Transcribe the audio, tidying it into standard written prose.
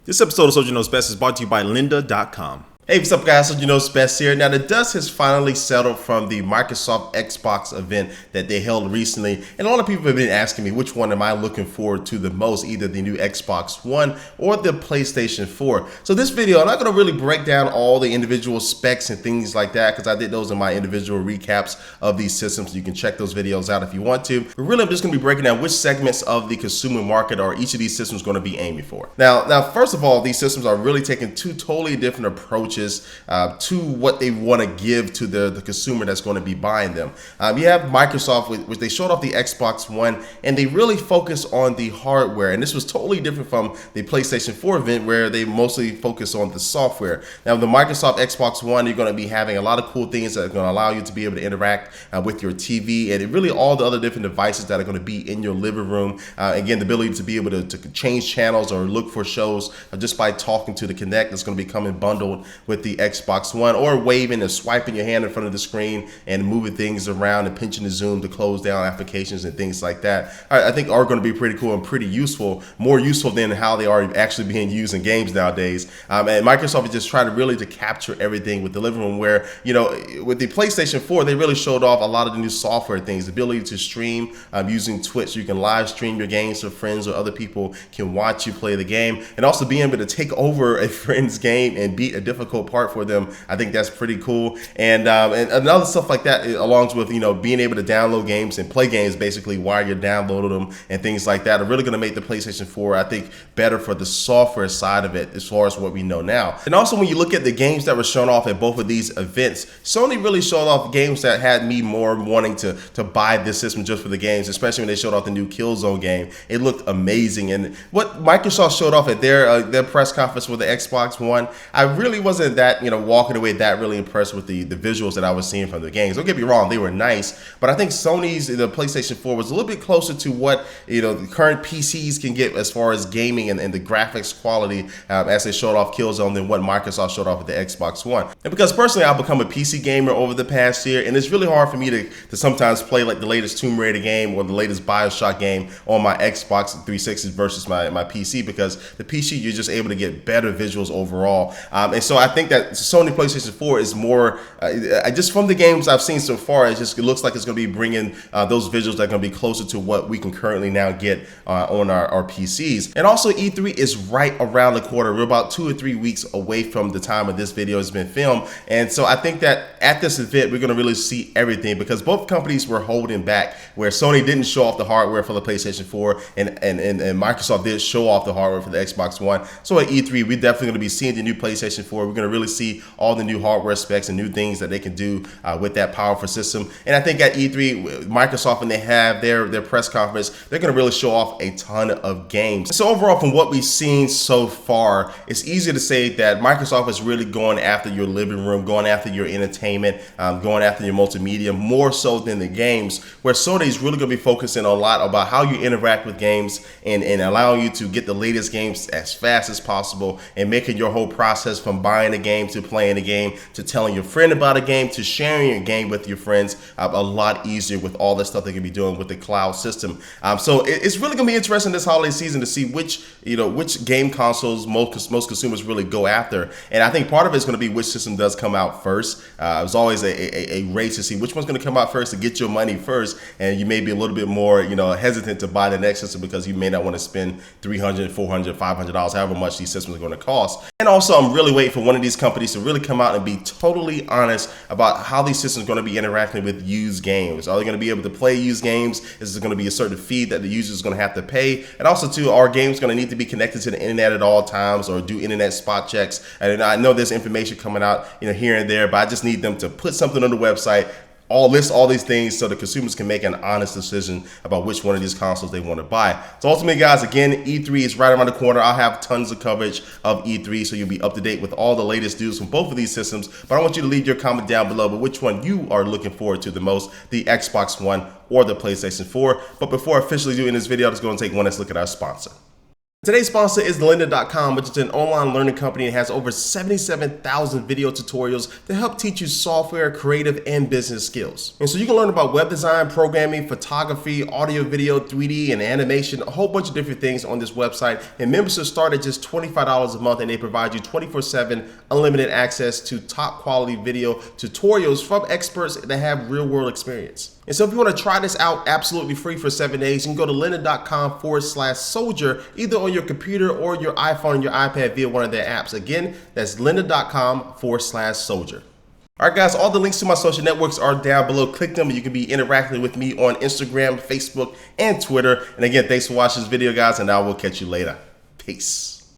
This episode of Soldier Knows Best is brought to you by lynda.com. Hey, what's up guys, Soldier Knows Best here. Now the dust has finally settled from the Microsoft Xbox event that they held recently, and a lot of people have been asking me which one am I looking forward to the most, either the new Xbox One or the PlayStation 4. So this video, I'm not going to really break down all the individual specs and things like that, because I did those in my individual recaps of these systems. You can check those videos out if you want to. But really, I'm just going to be breaking down which segments of the consumer market are each of these systems going to be aiming for. Now, first of all, these systems are really taking two totally different approaches to what they want to give to the consumer that's going to be buying them. You have Microsoft, which they showed off the Xbox One, and they really focus on the hardware. And this was totally different from the PlayStation 4 event, where they mostly focus on the software. Now, the Microsoft Xbox One, you're going to be having a lot of cool things that are going to allow you to be able to interact with your TV and really all the other different devices that are going to be in your living room. Again, the ability to be able to change channels or look for shows just by talking to the Kinect that's going to be coming bundled with the Xbox One, or waving and swiping your hand in front of the screen and moving things around and pinching the zoom to close down applications and things like that. I think are going to be pretty cool and pretty useful, more useful than how they are actually being used in games nowadays. And Microsoft is just trying to really capture everything with the living room, where, you know, with the PlayStation 4, they really showed off a lot of the new software things, the ability to stream using Twitch. You can live stream your games so friends or other people can watch you play the game, and also being able to take over a friend's game and beat a difficult part for them. I think that's pretty cool. And other stuff like that, along with, you know, being able to download games and play games basically while you're downloading them and things like that, are really going to make the PlayStation 4, I think, better for the software side of it as far as what we know now. And also, when you look at the games that were shown off at both of these events, Sony really showed off games that had me more wanting to buy this system just for the games, especially when they showed off the new Killzone game. It looked amazing. And what Microsoft showed off at their press conference for the Xbox One, I really wasn't that, you know, walking away that really impressed with the visuals that I was seeing from the games. Don't get me wrong, they were nice, but I think Sony's, the PlayStation 4, was a little bit closer to what, you know, the current PCs can get as far as gaming and the graphics quality as they showed off Killzone than what Microsoft showed off with the Xbox One. And because personally I've become a PC gamer over the past year, and it's really hard for me to sometimes play like the latest Tomb Raider game or the latest BioShock game on my Xbox 360 versus my PC, because the PC, you're just able to get better visuals overall. And so I think that Sony PlayStation 4 is more, just from the games I've seen so far, it looks like it's going to be bringing those visuals that are going to be closer to what we can currently now get on our PCs. And also, E3 is right around the corner. We're about 2 or 3 weeks away from the time of this video has been filmed. And so I think that at this event, we're going to really see everything, because both companies were holding back, where Sony didn't show off the hardware for the PlayStation 4 and Microsoft did show off the hardware for the Xbox One. So at E3, we're definitely going to be seeing the new PlayStation 4. We're going to really see all the new hardware specs and new things that they can do with that powerful system. And I think at E3, Microsoft, when they have their press conference, they're going to really show off a ton of games. So overall, from what we've seen so far, it's easy to say that Microsoft is really going after your living room, going after your entertainment, going after your multimedia, more so than the games, where Sony is really going to be focusing a lot about how you interact with games and allowing you to get the latest games as fast as possible, and making your whole process from buying a game to playing a game to telling your friend about a game to sharing your game with your friends a lot easier with all the stuff they can be doing with the cloud system. So it's really going to be interesting this holiday season to see which game consoles most consumers really go after. And I think part of it is going to be which system does come out first. It's always a race to see which one's going to come out first to get your money first, and you may be a little bit more, you know, hesitant to buy the next system because you may not want to spend $300, $400, $500, however much these systems are going to cost. And also, I'm really waiting for one of these companies to really come out and be totally honest about how these systems are going to be interacting with used games. Are they going to be able to play used games? Is there going to be a certain fee that the user is going to have to pay? And also, too, are games going to need to be connected to the internet at all times, or do internet spot checks? And I know there's information coming out, you know, here and there, but I just need them to put something on the website, list all these things, so the consumers can make an honest decision about which one of these consoles they want to buy. So ultimately, guys, again, E3 is right around the corner. I'll have tons of coverage of E3, so you'll be up to date with all the latest news from both of these systems. But I want you to leave your comment down below about which one you are looking forward to the most, the Xbox One or the PlayStation 4. But before I officially do in this video, let's go and take one last look at our sponsor. Today's sponsor is lynda.com, which is an online learning company that has over 77,000 video tutorials to help teach you software, creative, and business skills. And so you can learn about web design, programming, photography, audio, video, 3D, and animation, a whole bunch of different things on this website. And memberships start at just $25 a month, and they provide you 24/7 unlimited access to top quality video tutorials from experts that have real world experience. And so if you want to try this out absolutely free for 7 days, you can go to lynda.com/soldier, either on your computer or your iPhone and your iPad via one of their apps. Again, that's lynda.com/soldier. All right, guys, all the links to my social networks are down below. Click them and you can be interacting with me on Instagram, Facebook, and Twitter. And again, thanks for watching this video, guys, and I will catch you later. Peace.